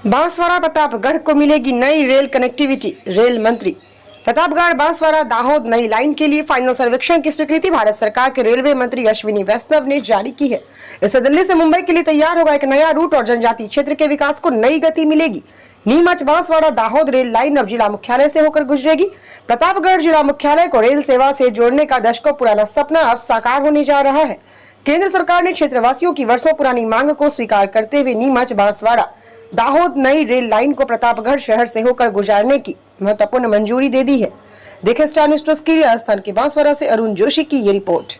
बांसवाड़ा प्रतापगढ़ को मिलेगी नई रेल कनेक्टिविटी। रेल मंत्री प्रतापगढ़ बांसवाड़ा दाहोद नई लाइन के लिए फाइनल सर्वेक्षण की स्वीकृति भारत सरकार के रेलवे मंत्री अश्विनी वैष्णव ने जारी की है। इससे दिल्ली से मुंबई के लिए तैयार होगा एक नया रूट और जनजातीय क्षेत्र के विकास को नई गति मिलेगी। नीमच बांसवाड़ा दाहोद रेल लाइन अब जिला मुख्यालय से होकर गुजरेगी। प्रतापगढ़ जिला मुख्यालय को रेल सेवा से जोड़ने का दशकों पुराना सपना अब साकार होने जा रहा है। केंद्र सरकार ने क्षेत्रवासियों की वर्षों पुरानी मांग को स्वीकार करते हुए नीमच बांसवाड़ा दाहोद नई रेल लाइन को प्रतापगढ़ शहर से होकर गुजारने की महत्वपूर्ण मंजूरी दे दी है। देखें स्टार न्यूज़ प्लस के लिए राजस्थान के बांसवाड़ा से अरुण जोशी की ये रिपोर्ट।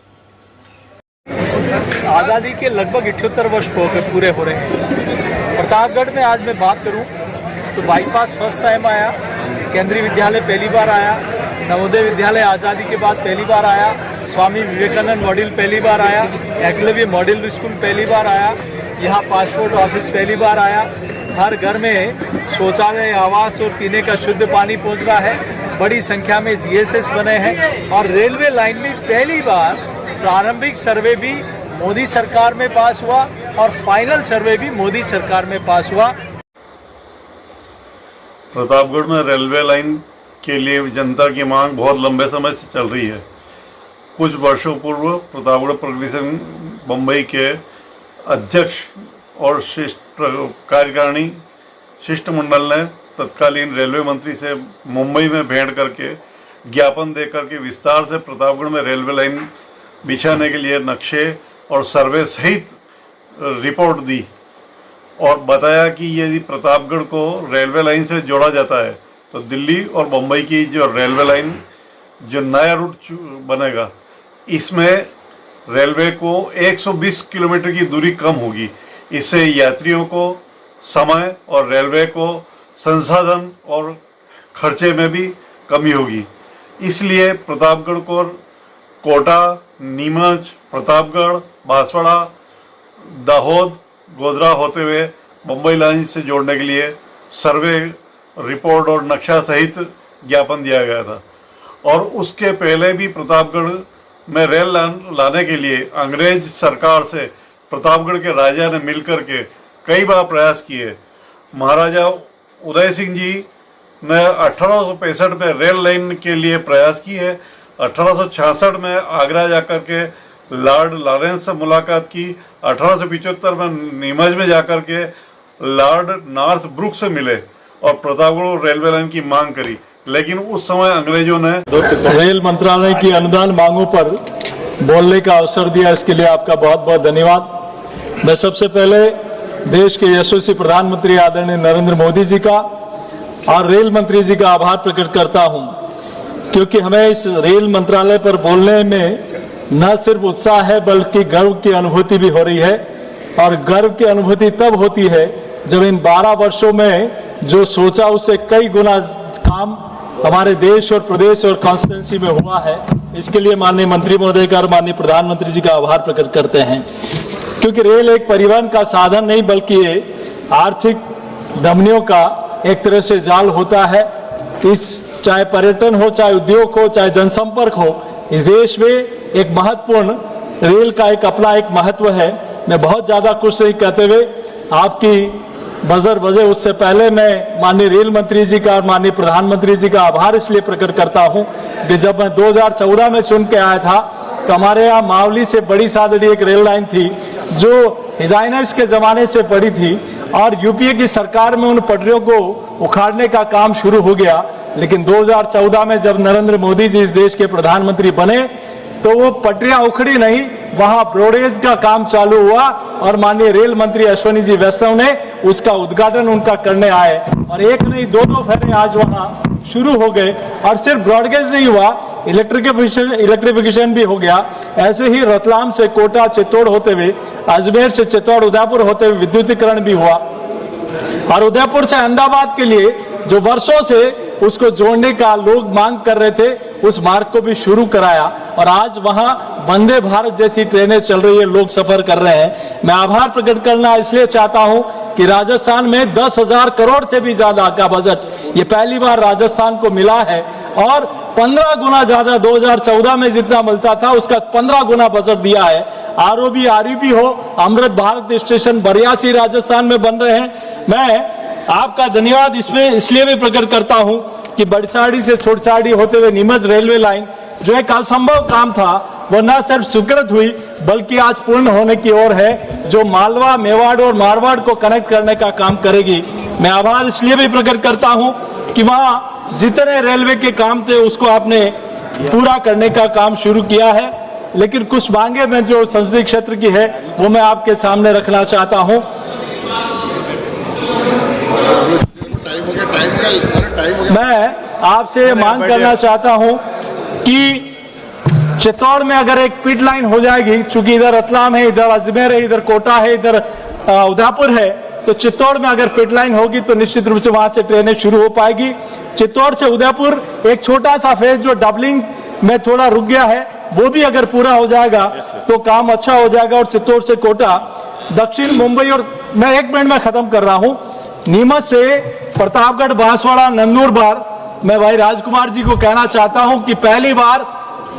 आज़ादी के लगभग 78 वर्ष पूरे हो रहे हैं। प्रतापगढ़ में आज मैं बात करूं तो बाईपास फर्स्ट टाइम आया, केंद्रीय विद्यालय पहली बार आया, नवोदय विद्यालय आज़ादी के बाद पहली बार आया, स्वामी विवेकानंद मॉडल पहली बार आया, एकलव्य मॉडल स्कूल पहली बार आया, यहाँ पासपोर्ट ऑफिस पहली बार आया। हर घर में शौचालय, आवास और पीने का शुद्ध पानी पहुँच रहा है। बड़ी संख्या में जीएसएस बने हैं और रेलवे लाइन में पहली बार प्रारंभिक सर्वे भी मोदी सरकार में पास हुआ और फाइनल सर्वे भी मोदी सरकार में पास हुआ। प्रतापगढ़ में रेलवे लाइन के लिए जनता की मांग बहुत लंबे समय से चल रही है। कुछ वर्षों पूर्व प्रतापगढ़ प्रगति संघ मुंबई के अध्यक्ष और कार्यकारिणी शिष्टमंडल ने तत्कालीन रेलवे मंत्री से मुंबई में भेंट करके ज्ञापन देकर के विस्तार से प्रतापगढ़ में रेलवे लाइन बिछाने के लिए नक्शे और सर्वे सहित रिपोर्ट दी और बताया कि यदि प्रतापगढ़ को रेलवे लाइन से जोड़ा जाता है तो दिल्ली और मुंबई की जो रेलवे लाइन जो नया रूट बनेगा इसमें रेलवे को 120 किलोमीटर की दूरी कम होगी। इससे यात्रियों को समय और रेलवे को संसाधन और खर्चे में भी कमी होगी। इसलिए प्रतापगढ़ को कोटा, नीमच, प्रतापगढ़, बांसवाड़ा, दाहोद, गोधरा होते हुए मुंबई लाइन से जोड़ने के लिए सर्वे रिपोर्ट और नक्शा सहित ज्ञापन दिया गया था। और उसके पहले भी प्रतापगढ़ में रेल लाने के लिए अंग्रेज सरकार से प्रतापगढ़ के राजा ने मिलकर के कई बार प्रयास किए। महाराजा उदय सिंह जी ने 1865 में रेल लाइन के लिए प्रयास की है। 1866 में आगरा जाकर के लॉर्ड लॉरेंस से मुलाकात की। 1875 में नीमच में जाकर के लॉर्ड नॉर्थ ब्रुक से मिले और प्रतापगढ़ रेलवे लाइन की मांग करी, लेकिन उस समय अंग्रेजों ने रेल मंत्रालय की अनुदान मांगों पर बोलने का अवसर दिया। इसके लिए आपका बहुत बहुत धन्यवाद। मैं सबसे पहले देश के यशस्वी प्रधानमंत्री आदरणीय नरेंद्र मोदी जी का और रेल मंत्री जी का आभार प्रकट करता हूं, क्योंकि हमें इस रेल मंत्रालय पर बोलने में न सिर्फ उत्साह है बल्कि गर्व की अनुभूति भी हो रही है। और गर्व की अनुभूति तब होती है जब इन 12 वर्षों में जो सोचा उससे कई गुना काम हमारे देश और प्रदेश और कॉन्स्टिट्यूंसी में हुआ है। इसके लिए माननीय मंत्री महोदय का और माननीय प्रधानमंत्री जी का आभार प्रकट करते हैं, क्योंकि रेल एक परिवहन का साधन नहीं बल्कि आर्थिक धमनियों का एक तरह से जाल होता है। इस चाहे पर्यटन हो, चाहे उद्योग हो, चाहे जनसंपर्क हो, इस देश में एक महत्वपूर्ण रेल का एक अपना एक महत्व है। मैं बहुत ज्यादा कुछ नहीं कहते हुए आपकी बजर बजे उससे पहले मैं माननीय रेल मंत्री जी का और माननीय प्रधानमंत्री जी का आभार इसलिए प्रकट करता हूं कि जब मैं 2014 में सुन के आया था तो हमारे यहाँ मावली से बड़ी सादड़ी एक रेल लाइन थी जो हिजाइनर्स के जमाने से पड़ी थी और यूपीए की सरकार में उन पटरियों को उखाड़ने का काम शुरू हो गया। लेकिन 2014 में जब नरेंद्र मोदी जी इस देश के प्रधानमंत्री बने तो वो पटरियां उखड़ी नहीं, वहां ब्रॉडगेज का काम चालू हुआ और माननीय रेल मंत्री अश्विनी जी वैष्णव ने उसका उद्घाटन उनका करने आए और एक नहीं दो फेरे आज वहां शुरू हो गए। और सिर्फ ब्रॉडगेज नहीं हुआ, इलेक्ट्रिफिकेशन भी हो गया। ऐसे ही रतलाम से कोटा, चित्तौड़ होते हुए, अजमेर से चित्तौड़, उदयपुर होते हुए विद्युतीकरण भी हुआ और उदयपुर से अहमदाबाद के लिए जो वर्षों से उसको जोड़ने का लोग मांग कर रहे थे उस मार्ग को भी शुरू कराया और आज वहां वंदे भारत जैसी ट्रेनें चल रही है, लोग सफर कर रहे हैं। मैं आभार प्रकट करना इसलिए चाहता हूं कि राजस्थान में 10,000 करोड़ से भी ज्यादा का बजट ये पहली बार राजस्थान को मिला है और 15 गुना ज्यादा 2014 में जितना मिलता था उसका 15 गुना बजट दिया है। आरओबी, आरयूबी हो, अमृत भारत स्टेशन 82 राजस्थान में बन रहे हैं। मैं आपका धन्यवाद इसमें इसलिए भी प्रकट करता हूं कि बड़साड़ी से छोटसाड़ी होते हुए नीमच रेलवे लाइन जो एक असंभव काम था वो न सिर्फ स्वीकृत हुई बल्कि आज पूर्ण होने की ओर है, जो मालवा, मेवाड़ और मारवाड़ को कनेक्ट करने का काम करेगी। मैं आभार इसलिए भी प्रकट करता हूं कि वहां जितने रेलवे के काम थे उसको आपने पूरा करने का काम शुरू किया है, लेकिन कुछ मांगे में जो संसदीय क्षेत्र की है वो मैं आपके सामने रखना चाहता हूं। मैं आपसे मांग करना चाहता हूं कि चित्तौड़ में अगर एक पिट लाइन हो जाएगी, चूंकि इधर रतलाम है, इधर अजमेर है, इधर कोटा है, इधर उदयपुर है, तो चित्तौड़ में अगर पिट लाइन होगी तो निश्चित रूप से वहां से ट्रेनें शुरू हो पाएगी। चित्तौड़ से उदयपुर एक छोटा सा फेज जो डबलिंग में थोड़ा रुक गया है वो भी अगर पूरा हो जाएगा तो काम अच्छा हो जाएगा। और चित्तौड़ से कोटा, दक्षिण मुंबई, और मैं 1 मिनट में खत्म कर रहा हूं, नीमच से प्रतापगढ़, बांसवाड़ा, नंदुरबार, मैं भाई राजकुमार जी को कहना चाहता हूं कि पहली बार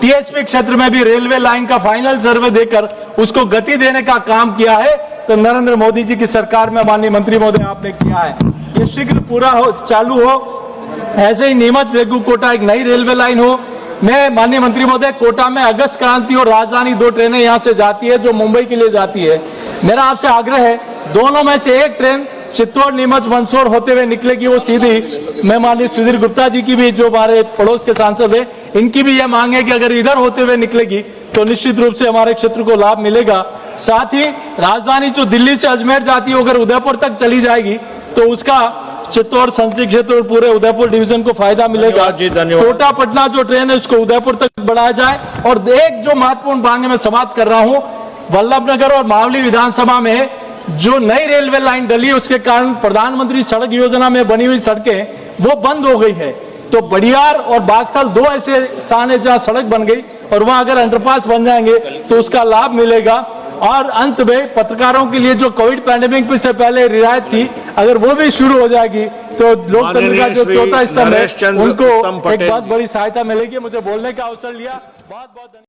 टीएचपी क्षेत्र में भी रेलवे लाइन का फाइनल सर्वे देकर उसको गति देने का काम किया है, तो नरेंद्र मोदी जी की सरकार में माननीय मंत्री महोदय आपने किया है। ये शीघ्र पूरा हो, चालू हो। ऐसे ही नीमच, बेगू, कोटा एक नई रेलवे लाइन हो। मैं माननीय मंत्री महोदय, कोटा में अगस्त क्रांति और राजधानी 2 ट्रेनें यहां से जाती है जो मुंबई के लिए जाती है। मेरा आपसे आग्रह है, दोनों में से एक ट्रेन चित्तौड़, नीमच, मंदसौर होते हुए निकलेगी, वो सीधी। मैं माननीय सुधीर गुप्ता जी की भी, जो हमारे पड़ोस के सांसद है, इनकी भी यह मांग है कि अगर इधर होते हुए निकलेगी तो निश्चित रूप से हमारे क्षेत्र को लाभ मिलेगा। साथ ही राजधानी जो दिल्ली से अजमेर जाती है अगर उदयपुर तक चली जाएगी तो उसका चित्तौड़ संसदीय क्षेत्र और पूरे उदयपुर डिवीजन को फायदा मिलेगा। कोटा पटना जो ट्रेन है उसको उदयपुर तक बढ़ाया जाए। और एक जो महत्वपूर्ण मांग है, मैं समाप्त कर रहा हूं, वल्लभनगर और मावली विधानसभा में जो नई रेलवे लाइन डली उसके कारण प्रधानमंत्री सड़क योजना में बनी हुई सड़कें वो बंद हो गई है। तो बड़ियार और बागथल 2 ऐसे स्थान है जहां सड़क बन गई और वहां अगर अंडरपास बन जाएंगे तो उसका लाभ मिलेगा। और अंत में पत्रकारों के लिए जो कोविड पैंडेमिक से पहले रियायत थी, अगर वो भी शुरू हो जाएगी तो लोकतंत्र का जो चौथा स्तंभ है उनको एक बहुत बड़ी सहायता मिलेगी। मुझे बोलने का अवसर लिया, बहुत बहुत धन्यवाद।